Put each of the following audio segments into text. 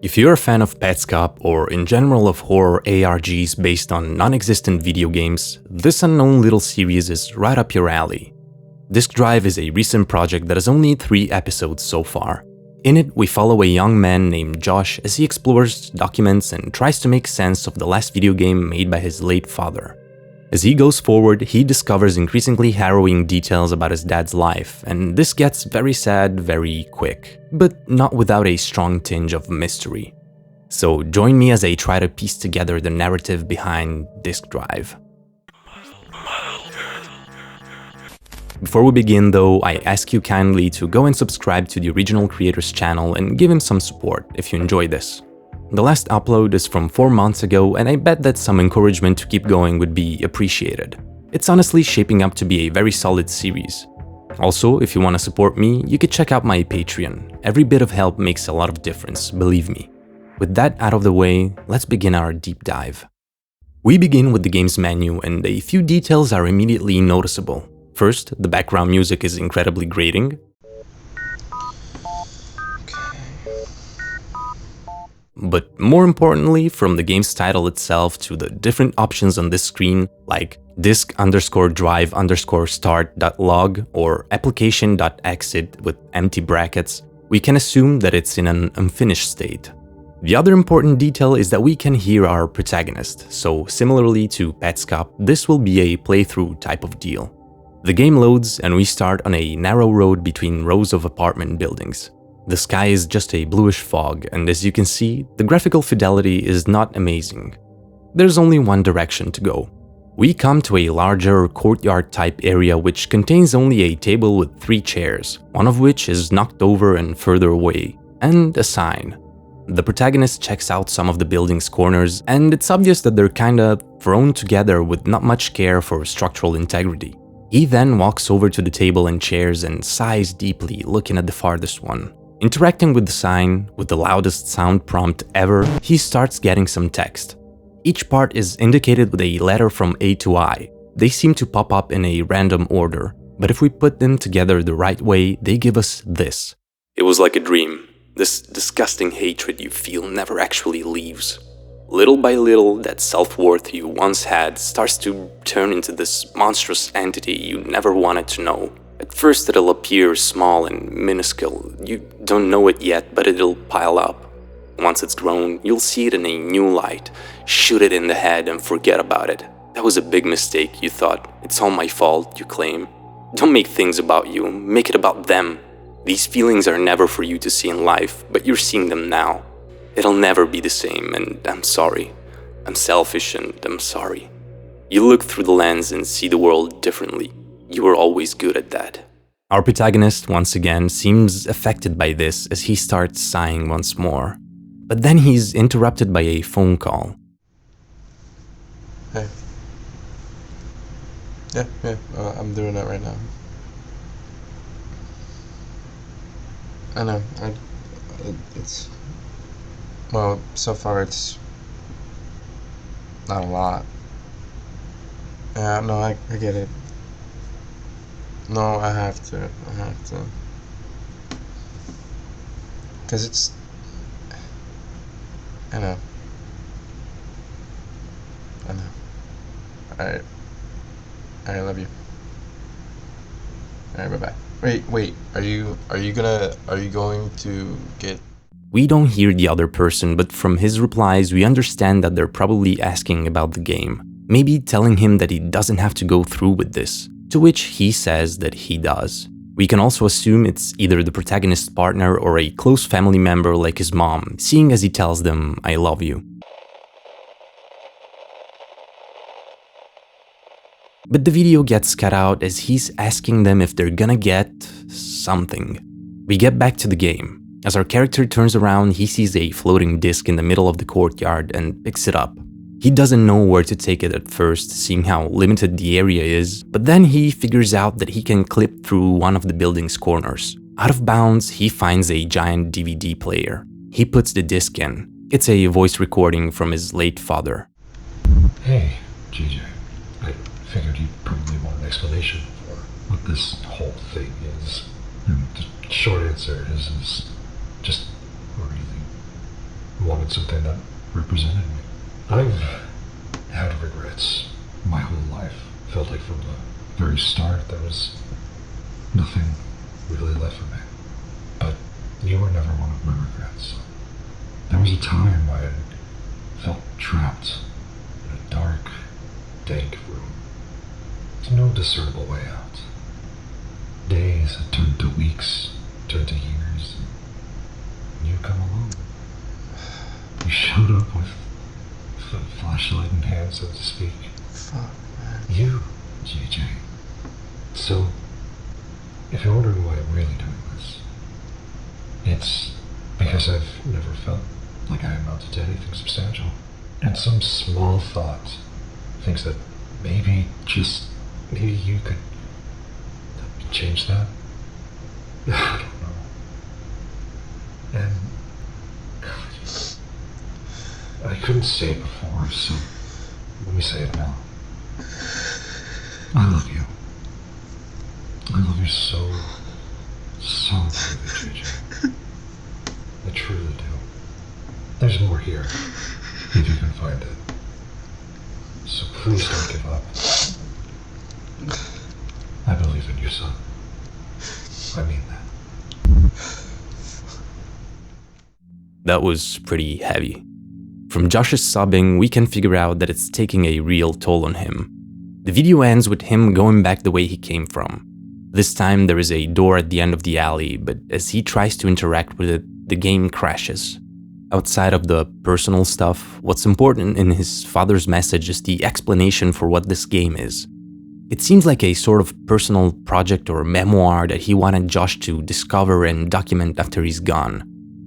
If you're a fan of Petscop or in general of horror ARGs based on non-existent video games, this unknown little series is right up your alley. Disk Drive is a recent project that has only 3 episodes so far. In it, we follow a young man named Josh as he explores, documents, and tries to make sense of the last video game made by his late father. As he goes forward, he discovers increasingly harrowing details about his dad's life, and this gets very sad very quick, but not without a strong tinge of mystery. So join me as I try to piece together the narrative behind Disk Drive. Before we begin though, I ask you kindly to go and subscribe to the original creator's channel and give him some support if you enjoy this. The last upload is from 4 months ago, and I bet that some encouragement to keep going would be appreciated. It's honestly shaping up to be a very solid series. Also, if you want to support me, you could check out my Patreon. Every bit of help makes a lot of difference, believe me. With that out of the way, let's begin our deep dive. We begin with the game's menu, and a few details are immediately noticeable. First, the background music is incredibly grating. But more importantly, from the game's title itself to the different options on this screen, like disk_drive_start.log or application.exit with empty brackets, we can assume that it's in an unfinished state. The other important detail is that we can hear our protagonist, so similarly to Petscop, this will be a playthrough type of deal. The game loads and we start on a narrow road between rows of apartment buildings. The sky is just a bluish fog, and as you can see, the graphical fidelity is not amazing. There's only one direction to go. We come to a larger courtyard-type area which contains only a table with 3 chairs, one of which is knocked over and further away, and a sign. The protagonist checks out some of the building's corners, and it's obvious that they're kinda thrown together with not much care for structural integrity. He then walks over to the table and chairs and sighs deeply, looking at the farthest one. Interacting with the sign, with the loudest sound prompt ever, he starts getting some text. Each part is indicated with a letter from A to I. They seem to pop up in a random order, but if we put them together the right way, they give us this. It was like a dream. This disgusting hatred you feel never actually leaves. Little by little, that self-worth you once had starts to turn into this monstrous entity you never wanted to know. At first it'll appear small and minuscule, you don't know it yet, but it'll pile up. Once it's grown, you'll see it in a new light, shoot it in the head and forget about it. That was a big mistake, you thought. It's all my fault, you claim. Don't make things about you, make it about them. These feelings are never for you to see in life, but you're seeing them now. It'll never be the same, and I'm sorry. I'm selfish and I'm sorry. You look through the lens and see the world differently. You were always good at that. Our protagonist, once again, seems affected by this as he starts sighing once more. But then he's interrupted by a phone call. Hey. Yeah, I'm doing that right now. I know, it's... Well, so far it's not a lot. Yeah, no, I get it. No, I have to. Because it's... I know. Alright, I love you. Alright, bye-bye. Wait, are you going to get... We don't hear the other person, but from his replies we understand that they're probably asking about the game. Maybe telling him that he doesn't have to go through with this. To which he says that he does. We can also assume it's either the protagonist's partner or a close family member like his mom, seeing as he tells them, "I love you." But the video gets cut out as he's asking them if they're gonna get something. We get back to the game. As our character turns around, he sees a floating disc in the middle of the courtyard and picks it up. He doesn't know where to take it at first, seeing how limited the area is, but then he figures out that he can clip through one of the building's corners. Out of bounds, he finds a giant DVD player. He puts the disc in. It's a voice recording from his late father. Hey, JJ. I figured you'd probably want an explanation for what this whole thing is. And the short answer is just, who are you? wanted something that represented me. I've had regrets my whole life. Felt like from the very start there was nothing really left for me. But you were never one of my regrets. There was a time I felt trapped in a dark, dank room. There's no discernible way out. Days had turned to weeks, turned to years, and you come along. You showed up with a flashlight in hand, so to speak. Fuck, man. You, JJ. So, if you're wondering why I'm really doing this, it's because I've never felt like I amounted to anything substantial. And some small thought thinks that maybe, just maybe you could change that. I don't know. And I couldn't say it before, so let me say it now. I love you. I love you so dearly, JJ. I truly do. There's more here, if you can find it. So please don't give up. I believe in you, son. I mean that. That was pretty heavy. From Josh's sobbing, we can figure out that it's taking a real toll on him. The video ends with him going back the way he came from. This time there is a door at the end of the alley, but as he tries to interact with it, the game crashes. Outside of the personal stuff, what's important in his father's message is the explanation for what this game is. It seems like a sort of personal project or memoir that he wanted Josh to discover and document after he's gone.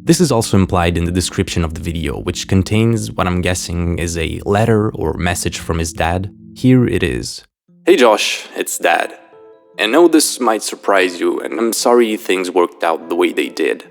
This is also implied in the description of the video, which contains what I'm guessing is a letter or message from his dad. Here it is. Hey Josh, it's Dad. I know this might surprise you, and I'm sorry things worked out the way they did.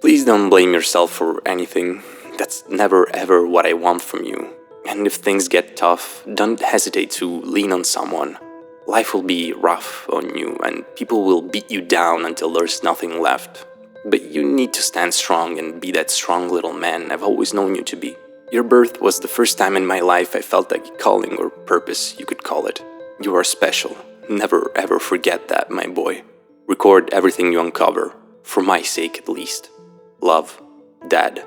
Please don't blame yourself for anything. That's never ever what I want from you. And if things get tough, don't hesitate to lean on someone. Life will be rough on you, and people will beat you down until there's nothing left. But you need to stand strong and be that strong little man I've always known you to be. Your birth was the first time in my life I felt like a calling or purpose, you could call it. You are special. Never ever forget that, my boy. Record everything you uncover, for my sake at least. Love, Dad.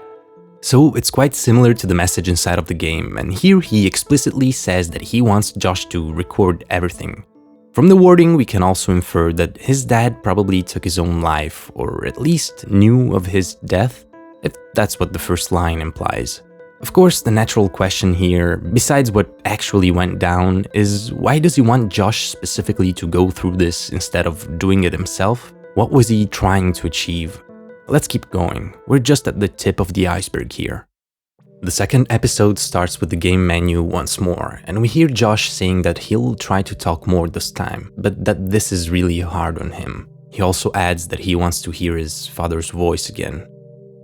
So it's quite similar to the message inside of the game, and here he explicitly says that he wants Josh to record everything. From the wording, we can also infer that his dad probably took his own life, or at least knew of his death, if that's what the first line implies. Of course, the natural question here, besides what actually went down, is why does he want Josh specifically to go through this instead of doing it himself? What was he trying to achieve? Let's keep going, we're just at the tip of the iceberg here. The second episode starts with the game menu once more, and we hear Josh saying that he'll try to talk more this time, but that this is really hard on him. He also adds that he wants to hear his father's voice again.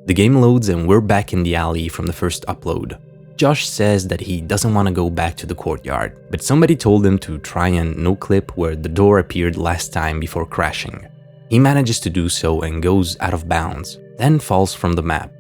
The game loads and we're back in the alley from the first upload. Josh says that he doesn't want to go back to the courtyard, but somebody told him to try and no-clip where the door appeared last time before crashing. He manages to do so and goes out of bounds, then falls from the map.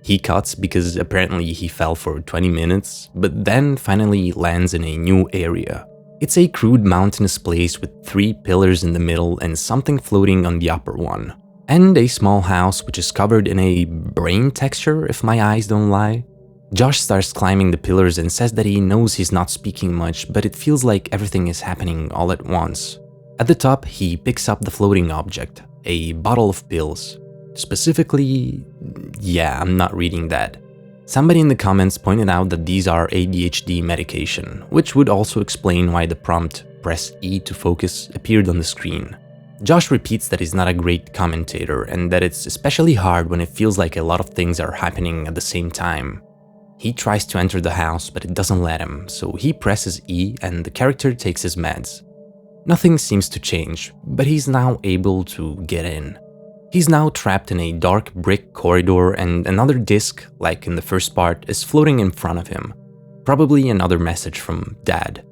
He cuts because apparently he fell for 20 minutes, but then finally lands in a new area. It's a crude mountainous place with 3 pillars in the middle and something floating on the upper one. And a small house which is covered in a brain texture, if my eyes don't lie. Josh starts climbing the pillars and says that he knows he's not speaking much, but it feels like everything is happening all at once. At the top, he picks up the floating object, a bottle of pills. Specifically, yeah, I'm not reading that. Somebody in the comments pointed out that these are ADHD medication, which would also explain why the prompt "press E to focus" appeared on the screen. Josh repeats that he's not a great commentator and that it's especially hard when it feels like a lot of things are happening at the same time. He tries to enter the house, but it doesn't let him, so he presses E and the character takes his meds. Nothing seems to change, but he's now able to get in. He's now trapped in a dark brick corridor and another disc, like in the first part, is floating in front of him. Probably another message from Dad.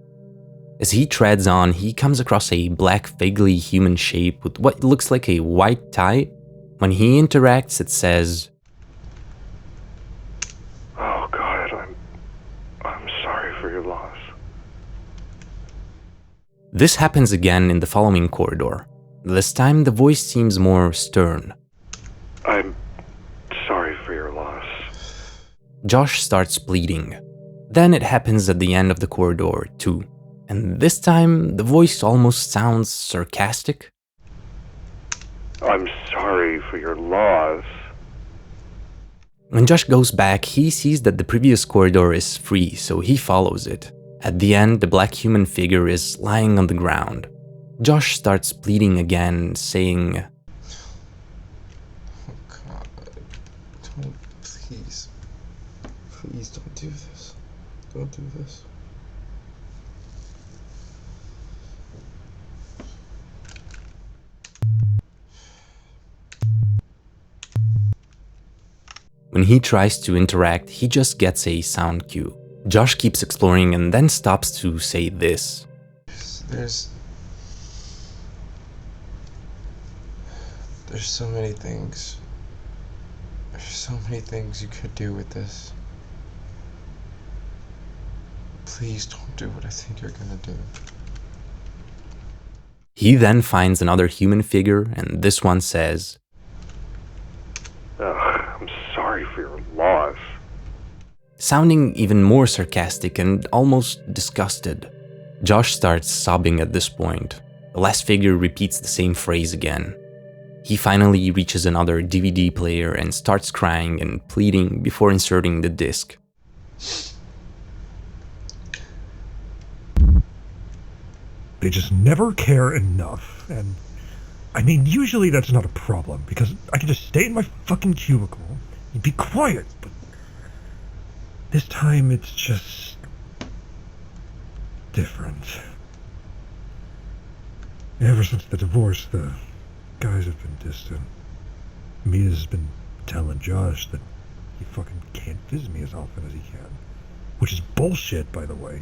As he treads on, he comes across a black, vaguely human shape with what looks like a white tie. When he interacts, it says, This happens again in the following corridor. This time the voice seems more stern. I'm sorry for your loss. Josh starts pleading. Then it happens at the end of the corridor too, and this time the voice almost sounds sarcastic. I'm sorry for your loss. When Josh goes back, he sees that the previous corridor is free, so he follows it. At the end, the black human figure is lying on the ground. Josh starts pleading again, saying, Oh God, don't, please don't do this. Don't do this. When he tries to interact, he just gets a sound cue. Josh keeps exploring and then stops to say this. There's so many things. There's so many things you could do with this. Please don't do what I think you're gonna do. He then finds another human figure, and this one says, I'm sorry for your loss. sounding even more sarcastic and almost disgusted. Josh starts sobbing at this point. The last figure repeats the same phrase again. He finally reaches another DVD player and starts crying and pleading before inserting the disc. They just never care enough, and I mean, usually that's not a problem, because I can just stay in my fucking cubicle and be quiet, but this time it's just different. Ever since the divorce, the guys have been distant. Mia's been telling Josh that he fucking can't visit me as often as he can, which is bullshit, by the way.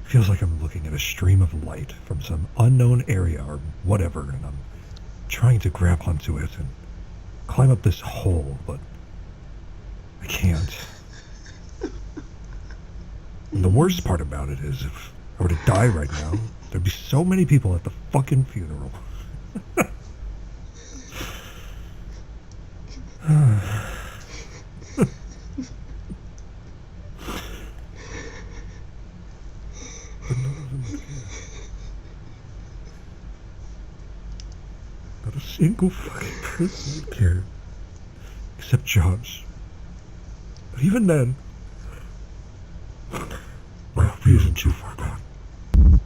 Feels like I'm looking at a stream of light from some unknown area or whatever, and I'm trying to grab onto it and climb up this hole, but I can't. And the worst part about it is, if I were to die right now, there'd be so many people at the fucking funeral. Not a single fucking person would care. Except Josh. But even then, my hope isn't too far gone.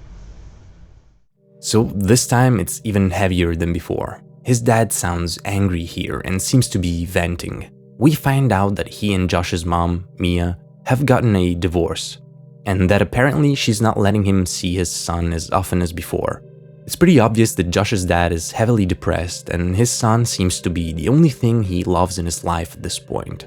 So this time it's even heavier than before. His dad sounds angry here and seems to be venting. We find out that he and Josh's mom, Mia, have gotten a divorce, and that apparently she's not letting him see his son as often as before. It's pretty obvious that Josh's dad is heavily depressed, and his son seems to be the only thing he loves in his life at this point.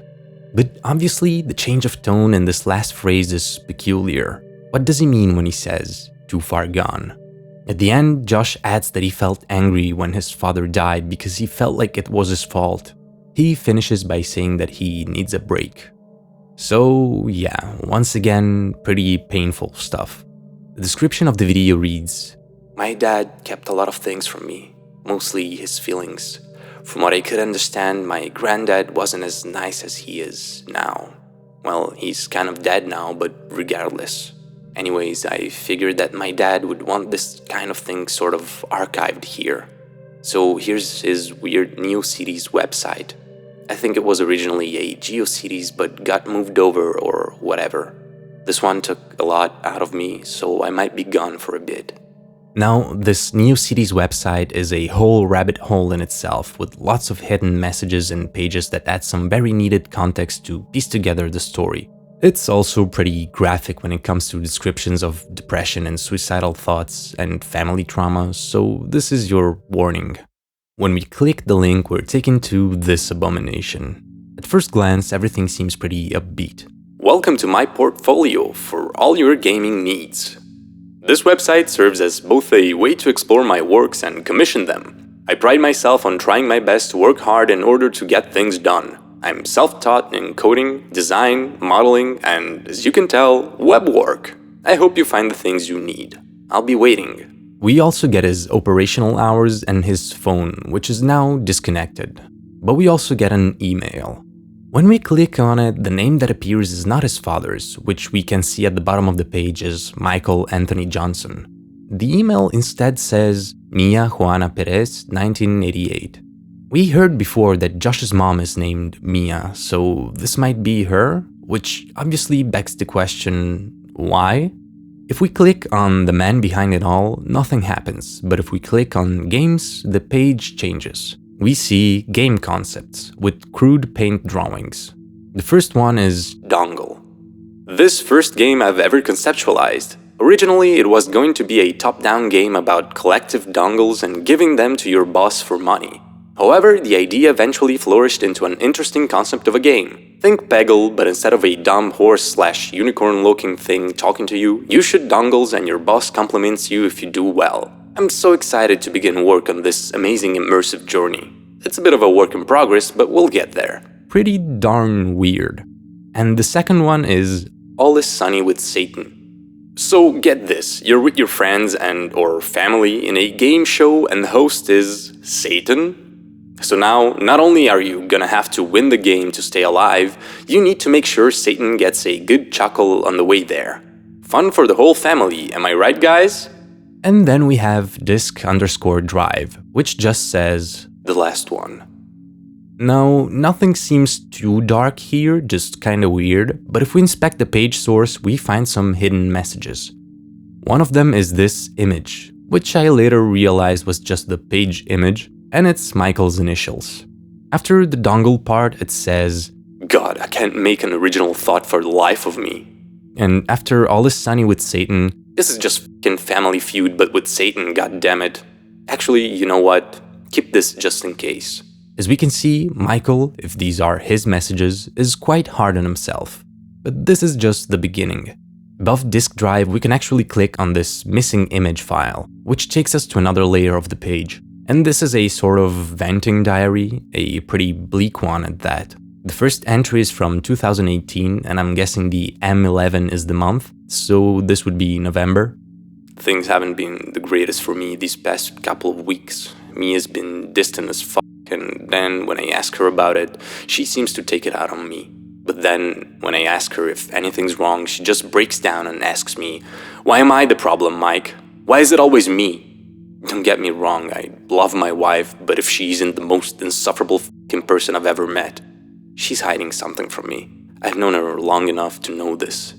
But obviously, the change of tone in this last phrase is peculiar. What does he mean when he says, "too far gone"? At the end, Josh adds that he felt angry when his father died because he felt like it was his fault. He finishes by saying that he needs a break. So yeah, once again, pretty painful stuff. The description of the video reads, "My dad kept a lot of things from me, mostly his feelings. From what I could understand, my granddad wasn't as nice as he is now. Well, he's kind of dead now, but regardless. Anyways, I figured that my dad would want this kind of thing sort of archived here. So here's his weird NeoCities website. I think it was originally a GeoCities but got moved over or whatever. This one took a lot out of me, so I might be gone for a bit." Now, this NeoCities website is a whole rabbit hole in itself, with lots of hidden messages and pages that add some very needed context to piece together the story. It's also pretty graphic when it comes to descriptions of depression and suicidal thoughts and family trauma, so this is your warning. When we click the link, we're taken to this abomination. At first glance, everything seems pretty upbeat. "Welcome to my portfolio for all your gaming needs. This website serves as both a way to explore my works and commission them. I pride myself on trying my best to work hard in order to get things done. I'm self-taught in coding, design, modeling, and as you can tell, web work. I hope you find the things you need. I'll be waiting. We also get his operational hours and his phone, which is now disconnected. But we also get an email. When we click on it, the name that appears is not his father's, which we can see at the bottom of the page is Michael Anthony Johnson. The email instead says Mia Juana Perez, 1988. We heard before that Josh's mom is named Mia, so this might be her, which obviously begs the question, why? If we click on the man behind it all, nothing happens, but if we click on games, the page changes. We see game concepts with crude paint drawings. The first one is Dongle. This first game I've ever conceptualized. Originally, it was going to be a top-down game about collective dongles and giving them to your boss for money. However, the idea eventually flourished into an interesting concept of a game. Think Peggle, but instead of a dumb horse/unicorn-looking thing talking to you, you shoot dongles and your boss compliments you if you do well. I'm so excited to begin work on this amazing immersive journey. It's a bit of a work in progress, but we'll get there. Pretty darn weird. And the second one is All is Sunny with Satan. So get this, you're with your friends and/or family in a game show and the host is Satan? So now, not only are you gonna have to win the game to stay alive, you need to make sure Satan gets a good chuckle on the way there. Fun for the whole family, am I right, guys? And then we have disk_drive, which just says the last one. Now, nothing seems too dark here, just kinda weird, but if we inspect the page source, we find some hidden messages. One of them is this image, which I later realized was just the page image, and it's Michael's initials. After the dongle part, it says, God, I can't make an original thought for the life of me. And after All is Sunny with Satan, this is just f***ing Family Feud but with Satan, goddammit. Actually, you know what? Keep this just in case. As we can see, Michael, if these are his messages, is quite hard on himself. But this is just the beginning. Above disk drive, we can actually click on this missing image file, which takes us to another layer of the page. And this is a sort of venting diary, a pretty bleak one at that. The first entry is from 2018, and I'm guessing the M11 is the month, so this would be November. Things haven't been the greatest for me these past couple of weeks. Mia's been distant as fuck, and then when I ask her about it, she seems to take it out on me. But then, when I ask her if anything's wrong, she just breaks down and asks me, why am I the problem, Mike? Why is it always me? Don't get me wrong, I love my wife, but if she isn't the most insufferable f***ing person I've ever met, she's hiding something from me. I've known her long enough to know this.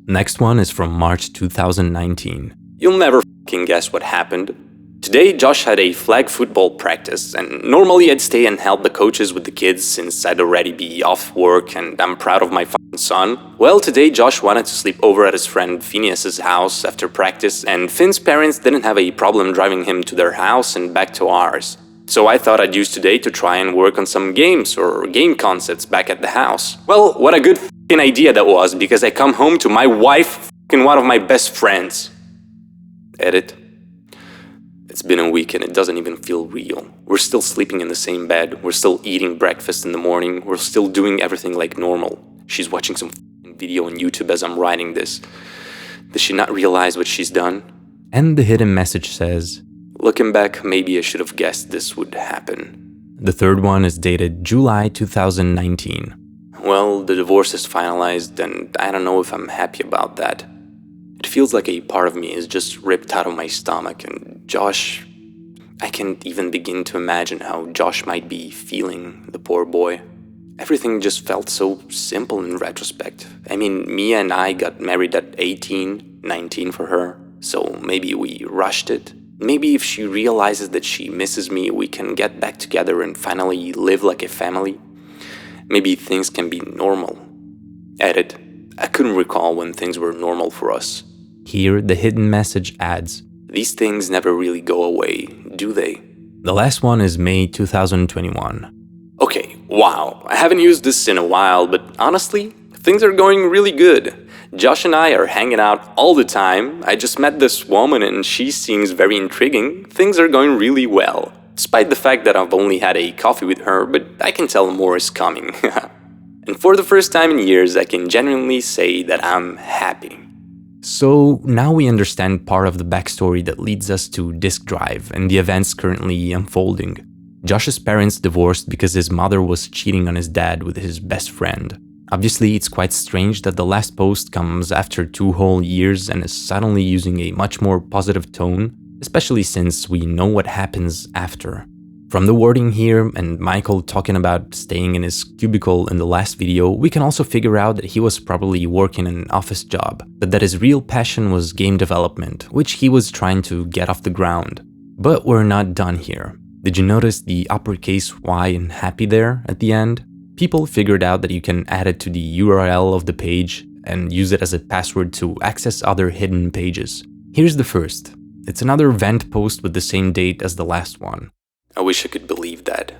Next one is from March 2019. You'll never f***ing guess what happened. Today, Josh had a flag football practice, and normally I'd stay and help the coaches with the kids since I'd already be off work and I'm proud of my f***ing son. Well, today Josh wanted to sleep over at his friend Phineas's house after practice, and Finn's parents didn't have a problem driving him to their house and back to ours. So I thought I'd use today to try and work on some games or game concepts back at the house. Well, what a good f***ing idea that was, because I come home to my wife f***ing one of my best friends. Edit. It's been a week and it doesn't even feel real. We're still sleeping in the same bed, we're still eating breakfast in the morning, we're still doing everything like normal. She's watching some f***ing video on YouTube as I'm writing this. Does she not realize what she's done? And the hidden message says, looking back, maybe I should have guessed this would happen. The third one is dated July 2019. Well, the divorce is finalized and I don't know if I'm happy about that. It feels like a part of me is just ripped out of my stomach, and Josh... I can't even begin to imagine how Josh might be feeling, the poor boy. Everything just felt so simple in retrospect. I mean, Mia and I got married at 18, 19 for her, so maybe we rushed it. Maybe if she realizes that she misses me, we can get back together and finally live like a family. Maybe things can be normal. Edit. I couldn't recall when things were normal for us. Here, the hidden message adds, these things never really go away, do they? The last one is May 2021. Okay, wow, I haven't used this in a while, but honestly, things are going really good. Josh and I are hanging out all the time. I just met this woman and she seems very intriguing. Things are going really well. Despite the fact that I've only had a coffee with her, but I can tell more is coming. And for the first time in years, I can genuinely say that I'm happy. So now we understand part of the backstory that leads us to disk drive and the events currently unfolding. Josh's parents divorced because his mother was cheating on his dad with his best friend. Obviously, it's quite strange that the last post comes after 2 whole years and is suddenly using a much more positive tone, especially since we know what happens after. From the wording here and Michael talking about staying in his cubicle in the last video, we can also figure out that he was probably working an office job, but that his real passion was game development, which he was trying to get off the ground. But we're not done here. Did you notice the uppercase Y in happy there at the end? People figured out that you can add it to the URL of the page and use it as a password to access other hidden pages. Here's the first. It's another vent post with the same date as the last one. I wish I could believe that.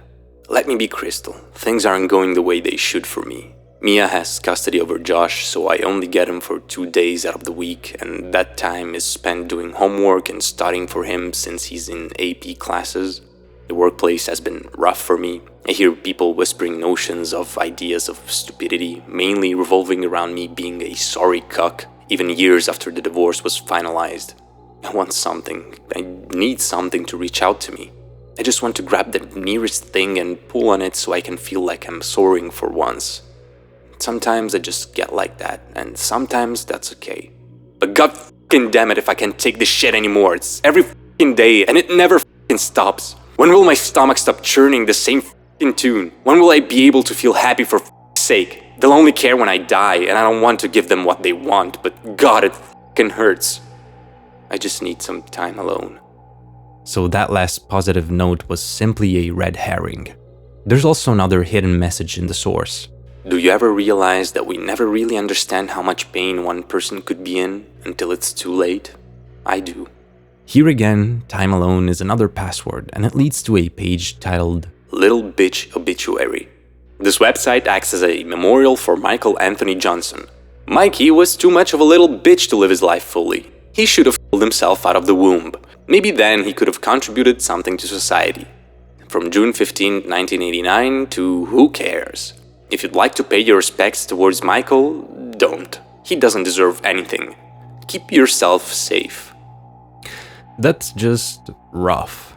Let me be crystal. Things aren't going the way they should for me. Mia has custody over Josh, so I only get him for 2 days out of the week, and that time is spent doing homework and studying for him since he's in AP classes. The workplace has been rough for me. I hear people whispering notions of ideas of stupidity, mainly revolving around me being a sorry cuck, even years after the divorce was finalized. I want something. I need something to reach out to me. I just want to grab the nearest thing and pull on it so I can feel like I'm soaring for once. Sometimes I just get like that, and sometimes that's okay. But god fucking damn it if I can't take this shit anymore. It's every fucking day and it never fucking stops. When will my stomach stop churning the same fucking tune? When will I be able to feel happy for fuck's sake? They'll only care when I die, and I don't want to give them what they want, but god, it fucking hurts. I just need some time alone. So that last positive note was simply a red herring. There's also another hidden message in the source. Do you ever realize that we never really understand how much pain one person could be in until it's too late? I do. Here again, time alone is another password, and it leads to a page titled Little Bitch Obituary. This website acts as a memorial for Michael Anthony Johnson. Mikey was too much of a little bitch to live his life fully. He should have pulled himself out of the womb. Maybe then he could have contributed something to society. From June 15, 1989 to who cares? If you'd like to pay your respects towards Michael, don't. He doesn't deserve anything. Keep yourself safe. That's just rough.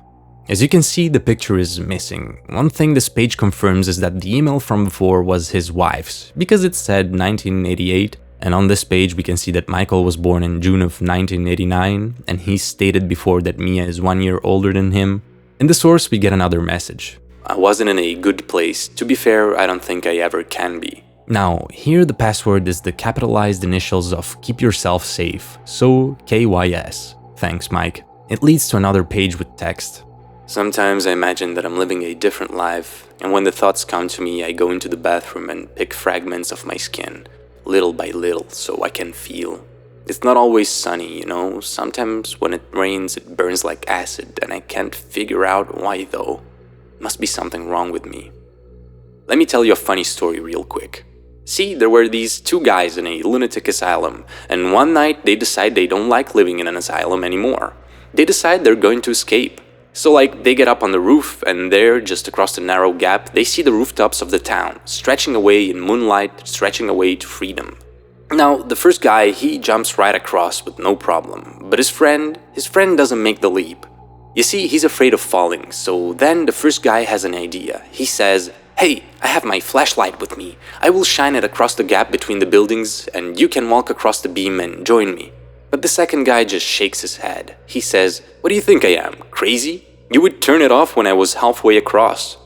As you can see, the picture is missing. One thing this page confirms is that the email from before was his wife's, because it said 1988, and on this page we can see that Michael was born in June of 1989, and he stated before that Mia is 1 year older than him. In the source we get another message. I wasn't in a good place. To be fair, I don't think I ever can be. Now, here the password is the capitalized initials of keep yourself safe, so KYS. Thanks, Mike. It leads to another page with text. Sometimes I imagine that I'm living a different life, and when the thoughts come to me, I go into the bathroom and pick fragments of my skin, little by little, so I can feel. It's not always sunny, you know. Sometimes when it rains, it burns like acid, and I can't figure out why though. Must be something wrong with me. Let me tell you a funny story real quick. See, there were these 2 guys in a lunatic asylum, and one night they decide they don't like living in an asylum anymore. They decide they're going to escape. So they get up on the roof, and there, just across the narrow gap, they see the rooftops of the town, stretching away in moonlight, stretching away to freedom. Now, the first guy, he jumps right across with no problem, but his friend doesn't make the leap. You see, he's afraid of falling, so then the first guy has an idea. He says, "Hey, I have my flashlight with me. I will shine it across the gap between the buildings, and you can walk across the beam and join me." But the second guy just shakes his head. He says, "What do you think I am, crazy? You would turn it off when I was halfway across."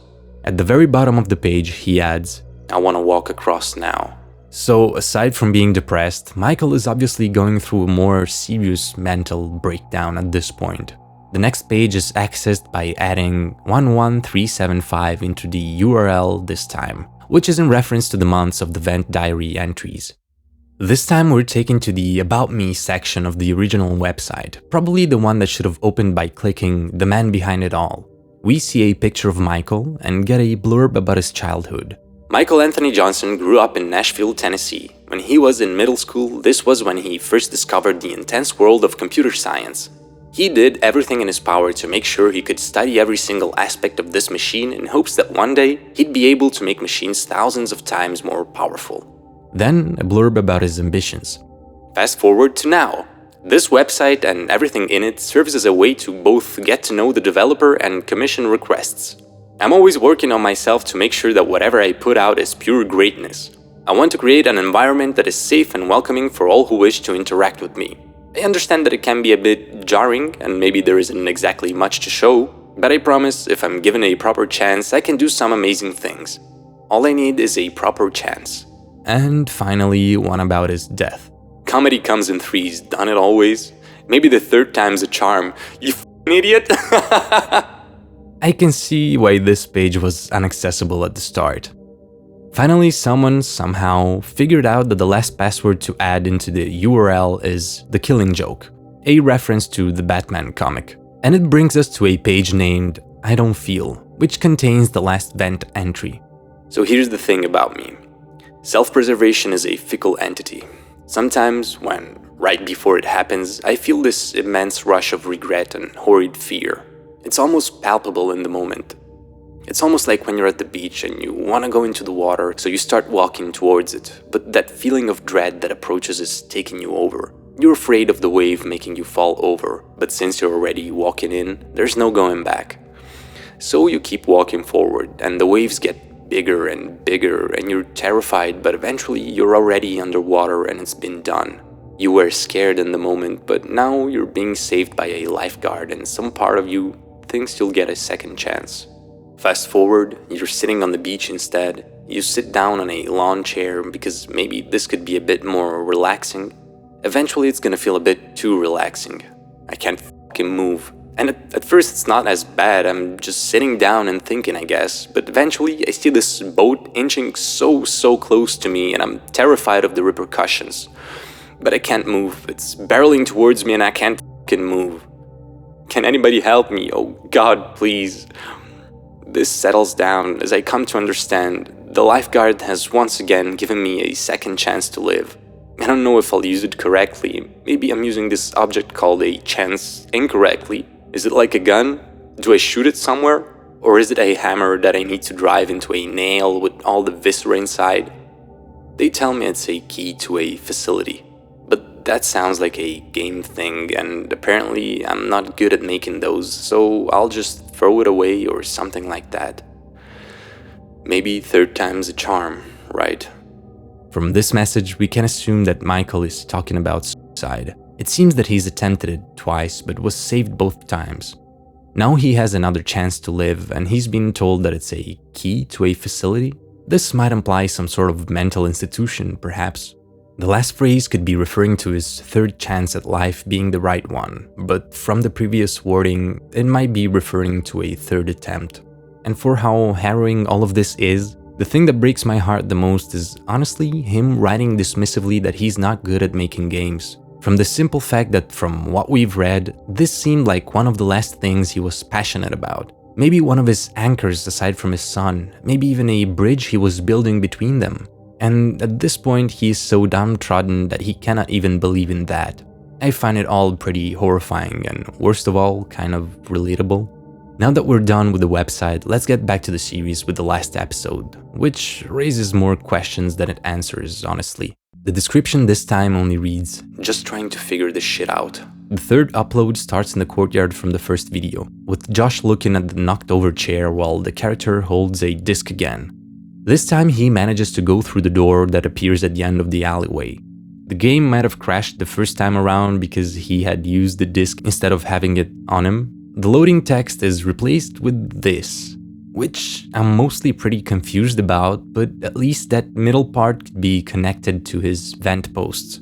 At the very bottom of the page, he adds, "I want to walk across now." So, aside from being depressed, Michael is obviously going through a more serious mental breakdown at this point. The next page is accessed by adding 11375 into the URL this time, which is in reference to the months of the Vent Diary entries. This time we're taken to the About Me section of the original website, probably the one that should have opened by clicking The Man Behind It All. We see a picture of Michael and get a blurb about his childhood. Michael Anthony Johnson grew up in Nashville, Tennessee. When he was in middle school, this was when he first discovered the intense world of computer science. He did everything in his power to make sure he could study every single aspect of this machine in hopes that one day he'd be able to make machines thousands of times more powerful. Then a blurb about his ambitions. Fast forward to now. This website and everything in it serves as a way to both get to know the developer and commission requests. I'm always working on myself to make sure that whatever I put out is pure greatness. I want to create an environment that is safe and welcoming for all who wish to interact with me. I understand that it can be a bit jarring and maybe there isn't exactly much to show, but I promise if I'm given a proper chance, I can do some amazing things. All I need is a proper chance. And finally, one about his death. Comedy comes in threes, done it always? Maybe the third time's a charm. You f***ing idiot! I can see why this page was inaccessible at the start. Finally, someone somehow figured out that the last password to add into the URL is The Killing Joke, a reference to the Batman comic. And it brings us to a page named I Don't Feel, which contains the last vent entry. So here's the thing about me. Self-preservation is a fickle entity. Sometimes, when right before it happens, I feel this immense rush of regret and horrid fear. It's almost palpable in the moment. It's almost like when you're at the beach and you want to go into the water, so you start walking towards it, but that feeling of dread that approaches is taking you over. You're afraid of the wave making you fall over, but since you're already walking in, there's no going back. So you keep walking forward, and the waves get bigger, and you're terrified, but eventually you're already underwater and it's been done. You were scared in the moment, but now you're being saved by a lifeguard, and some part of you thinks you'll get a second chance. Fast forward, you're sitting on the beach instead. You sit down on a lawn chair because maybe this could be a bit more relaxing. Eventually it's gonna feel a bit too relaxing. I can't fucking move. And at first it's not as bad, I'm just sitting down and thinking, I guess. But eventually I see this boat inching so close to me and I'm terrified of the repercussions. But I can't move. It's barreling towards me and I can't fucking move. Can anybody help me? Oh God, please. This settles down as I come to understand the lifeguard has once again given me a second chance to live. I don't know if I'll use it correctly. Maybe I'm using this object called a chance incorrectly. Is it like a gun? Do I shoot it somewhere? Or is it a hammer that I need to drive into a nail with all the viscera inside? They tell me it's a key to a facility. But that sounds like a game thing, and apparently I'm not good at making those, so I'll just throw it away or something like that. Maybe third time's a charm, right? From this message, we can assume that Michael is talking about suicide. It seems that he's attempted it twice, but was saved both times. Now he has another chance to live, and he's been told that it's a key to a facility. This might imply some sort of mental institution, perhaps. The last phrase could be referring to his third chance at life being the right one, but from the previous wording, it might be referring to a third attempt. And for how harrowing all of this is, the thing that breaks my heart the most is honestly him writing dismissively that he's not good at making games. From the simple fact that from what we've read, this seemed like one of the last things he was passionate about. Maybe one of his anchors aside from his son, maybe even a bridge he was building between them. And at this point, he is so downtrodden that he cannot even believe in that. I find it all pretty horrifying and, worst of all, kind of relatable. Now that we're done with the website, let's get back to the series with the last episode, which raises more questions than it answers, honestly. The description this time only reads, "Just trying to figure this shit out." The third upload starts in the courtyard from the first video, with Josh looking at the knocked over chair while the character holds a disc again. This time he manages to go through the door that appears at the end of the alleyway. The game might have crashed the first time around because he had used the disc instead of having it on him. The loading text is replaced with this, which I'm mostly pretty confused about, but at least that middle part could be connected to his vent posts.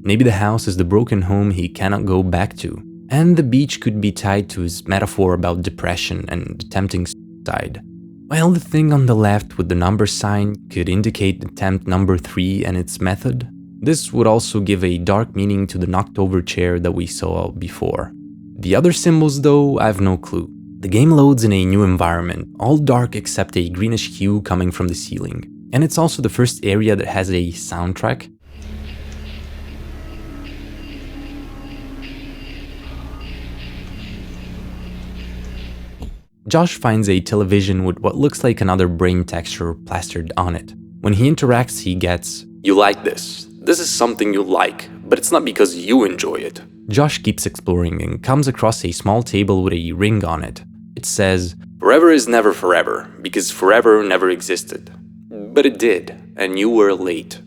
Maybe the house is the broken home he cannot go back to, and the beach could be tied to his metaphor about depression and attempting suicide. While the thing on the left with the number sign could indicate attempt number 3 and its method, this would also give a dark meaning to the knocked over chair that we saw before. The other symbols though, I have no clue. The game loads in a new environment, all dark except a greenish hue coming from the ceiling. And it's also the first area that has a soundtrack. Josh finds a television with what looks like another brain texture plastered on it. When he interacts, he gets, "You like this. This is something you like, but it's not because you enjoy it." Josh keeps exploring and comes across a small table with a ring on it. It says, "Forever is never forever, because forever never existed. But it did, and you were late."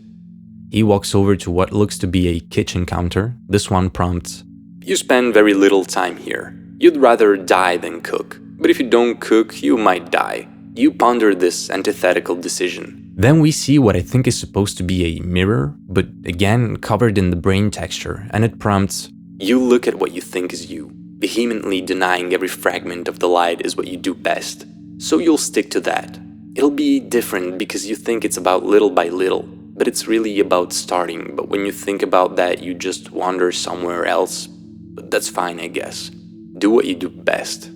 He walks over to what looks to be a kitchen counter. This one prompts, "You spend very little time here. You'd rather die than cook. But if you don't cook, you might die. You ponder this antithetical decision." Then we see what I think is supposed to be a mirror, but again covered in the brain texture, and it prompts, "You look at what you think is you. Vehemently denying every fragment of the light is what you do best. So you'll stick to that. It'll be different because you think it's about little by little, but it's really about starting. But when you think about that, you just wander somewhere else. But that's fine, I guess. Do what you do best.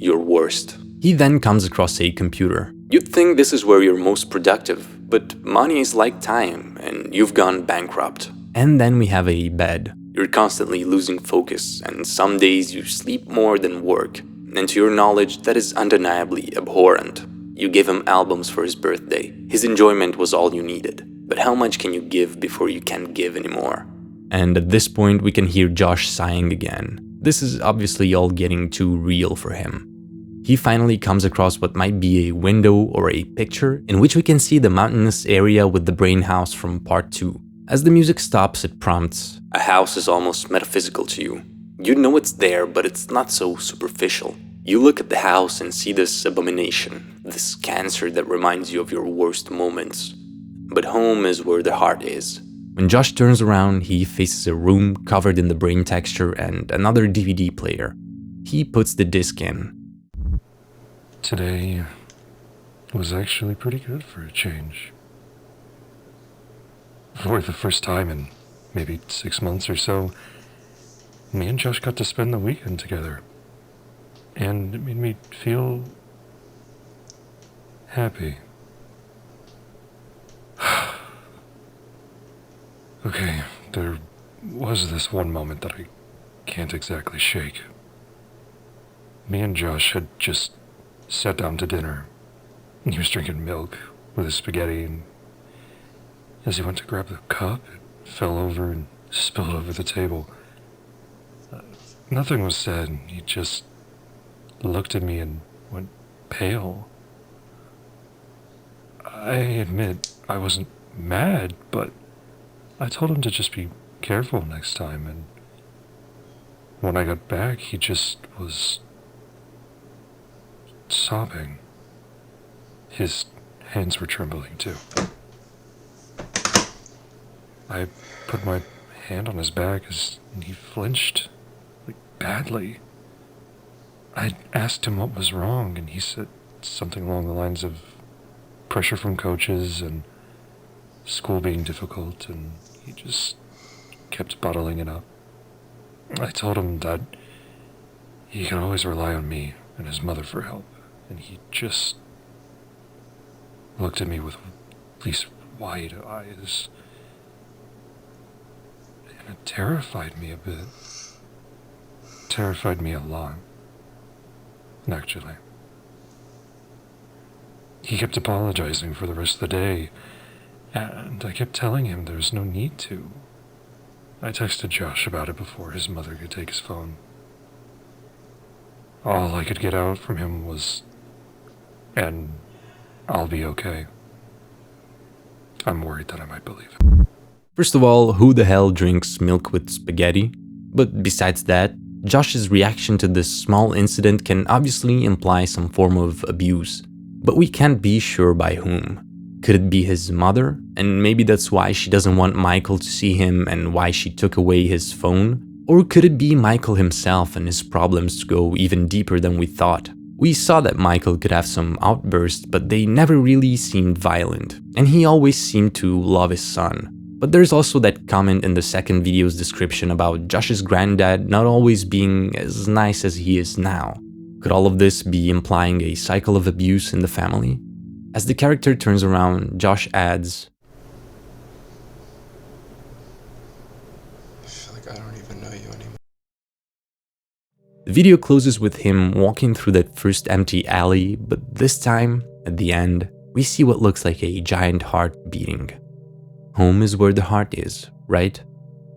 Your worst." He then comes across a computer. You'd think this is where you're most productive, but money is like time, and you've gone bankrupt. And then we have a bed. You're constantly losing focus, and some days you sleep more than work. And to your knowledge, that is undeniably abhorrent. You gave him albums for his birthday. His enjoyment was all you needed. But how much can you give before you can't give anymore? And at this point, we can hear Josh sighing again. This is obviously all getting too real for him. He finally comes across what might be a window or a picture in which we can see the mountainous area with the brain house from part 2. As the music stops, it prompts, "A house is almost metaphysical to you. You know it's there, but it's not so superficial. You look at the house and see this abomination, this cancer that reminds you of your worst moments. But home is where the heart is." When Josh turns around, he faces a room covered in the brain texture and another DVD player. He puts the disc in. Today was actually pretty good for a change. For the first time in maybe 6 months or so, me and Josh got to spend the weekend together. And it made me feel happy. Okay, there was this one moment that I can't exactly shake. Me and Josh had just sat down to dinner. He was drinking milk with his spaghetti, and as he went to grab the cup, it fell over and spilled over the table. Nothing was said. He just looked at me and went pale. I admit I wasn't mad, but I told him to just be careful next time, and when I got back, he just was sobbing. His hands were trembling too. I put my hand on his back and he flinched, like, badly. I asked him what was wrong, and he said something along the lines of pressure from coaches and school being difficult, and he just kept bottling it up. I told him that he could always rely on me and his mother for help, and he just looked at me with these wide eyes, and it terrified me a bit. Terrified me a lot, actually. He kept apologizing for the rest of the day, and I kept telling him there's no need to. I texted Josh about it before his mother could take his phone. All I could get out from him was, "And I'll be okay." I'm worried that I might believe it. First of all, who the hell drinks milk with spaghetti? But besides that, Josh's reaction to this small incident can obviously imply some form of abuse, but we can't be sure by whom. Could it be his mother? And maybe that's why she doesn't want Michael to see him and why she took away his phone? Or could it be Michael himself and his problems go even deeper than we thought? We saw that Michael could have some outbursts, but they never really seemed violent, and he always seemed to love his son. But there's also that comment in the second video's description about Josh's granddad not always being as nice as he is now. Could all of this be implying a cycle of abuse in the family? As the character turns around, Josh adds, I feel like I don't even know you anymore. The video closes with him walking through that first empty alley, but this time, at the end, we see what looks like a giant heart beating. Home is where the heart is, right?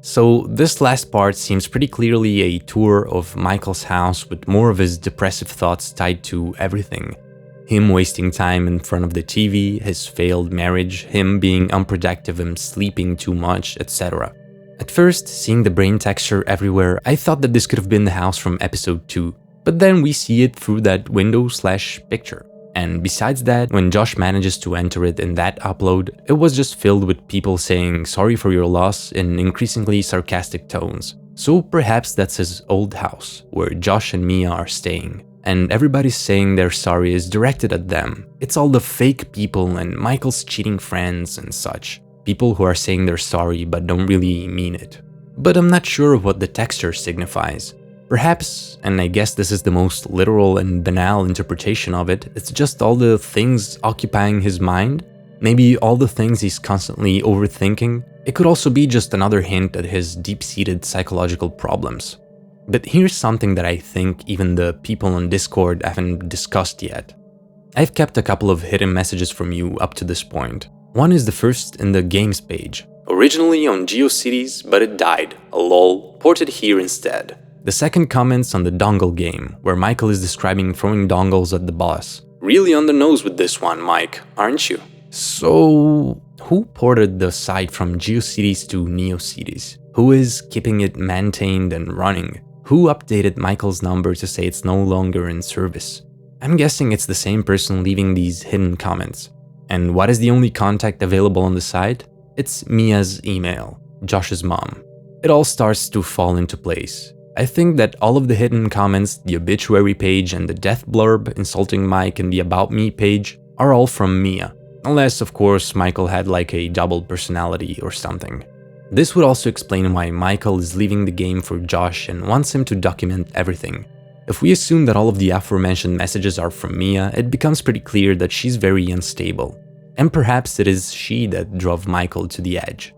So this last part seems pretty clearly a tour of Michael's house with more of his depressive thoughts tied to everything. Him wasting time in front of the TV, his failed marriage, him being unproductive and sleeping too much, etc. At first, seeing the brain texture everywhere, I thought that this could have been the house from episode 2, but then we see it through that window/picture. And besides that, when Josh manages to enter it in that upload, it was just filled with people saying sorry for your loss in increasingly sarcastic tones. So perhaps that's his old house, where Josh and Mia are staying. And everybody's saying their sorry is directed at them. It's all the fake people and Michael's cheating friends and such. People who are saying they're sorry but don't really mean it. But I'm not sure of what the texture signifies. Perhaps, and I guess this is the most literal and banal interpretation of it, it's just all the things occupying his mind. Maybe all the things he's constantly overthinking. It could also be just another hint at his deep-seated psychological problems. But here's something that I think even the people on Discord haven't discussed yet. I've kept a couple of hidden messages from you up to this point. One is the first in the games page. Originally on GeoCities, but it died. A lol, ported here instead. The second comments on the dongle game, where Michael is describing throwing dongles at the boss. Really on the nose with this one, Mike, aren't you? So, who ported the site from GeoCities to NeoCities? Who is keeping it maintained and running? Who updated Michael's number to say it's no longer in service? I'm guessing it's the same person leaving these hidden comments. And what is the only contact available on the site? It's Mia's email, Josh's mom. It all starts to fall into place. I think that all of the hidden comments, the obituary page and the death blurb insulting Mike and the About Me page are all from Mia. Unless, of course, Michael had like a double personality or something. This would also explain why Michael is leaving the game for Josh and wants him to document everything. If we assume that all of the aforementioned messages are from Mia, it becomes pretty clear that she's very unstable. And perhaps it is she that drove Michael to the edge.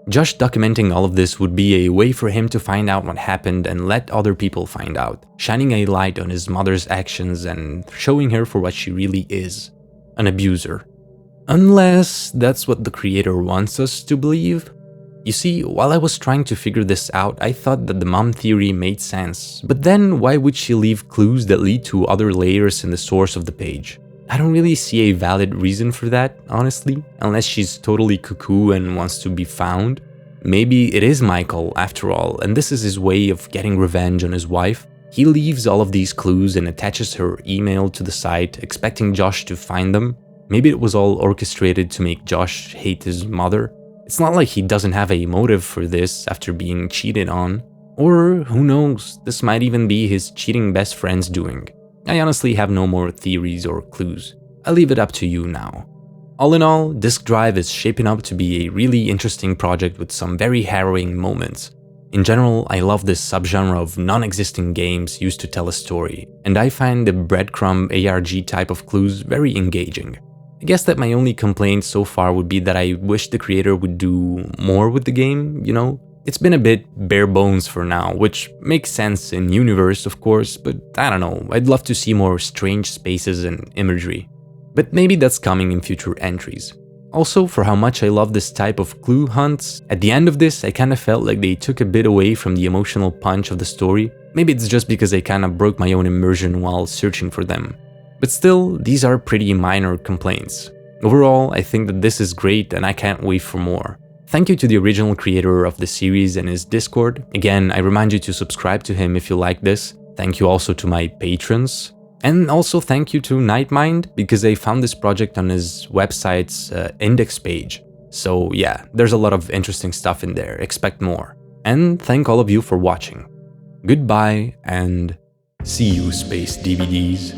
Josh documenting all of this would be a way for him to find out what happened and let other people find out, shining a light on his mother's actions and showing her for what she really is, an abuser. Unless that's what the creator wants us to believe. You see, while I was trying to figure this out, I thought that the mom theory made sense, but then why would she leave clues that lead to other layers in the source of the page? I don't really see a valid reason for that, honestly, unless she's totally cuckoo and wants to be found. Maybe it is Michael, after all, and this is his way of getting revenge on his wife. He leaves all of these clues and attaches her email to the site, expecting Josh to find them. Maybe it was all orchestrated to make Josh hate his mother. It's not like he doesn't have a motive for this after being cheated on. Or, who knows, this might even be his cheating best friend's doing. I honestly have no more theories or clues. I'll leave it up to you now. All in all, Disk Drive is shaping up to be a really interesting project with some very harrowing moments. In general, I love this subgenre of non-existent games used to tell a story, and I find the breadcrumb ARG type of clues very engaging. I guess that my only complaint so far would be that I wish the creator would do more with the game, you know? It's been a bit bare bones for now, which makes sense in universe, of course, but I don't know, I'd love to see more strange spaces and imagery. But maybe that's coming in future entries. Also, for how much I love this type of clue hunts, at the end of this I kinda felt like they took a bit away from the emotional punch of the story. Maybe it's just because I kinda broke my own immersion while searching for them. But still, these are pretty minor complaints. Overall, I think that this is great and I can't wait for more. Thank you to the original creator of the series and his Discord. Again, I remind you to subscribe to him if you like this. Thank you also to my patrons. And also thank you to Nightmind, because I found this project on his website's index page. So yeah, there's a lot of interesting stuff in there, expect more. And thank all of you for watching. Goodbye and see you, Space DVDs.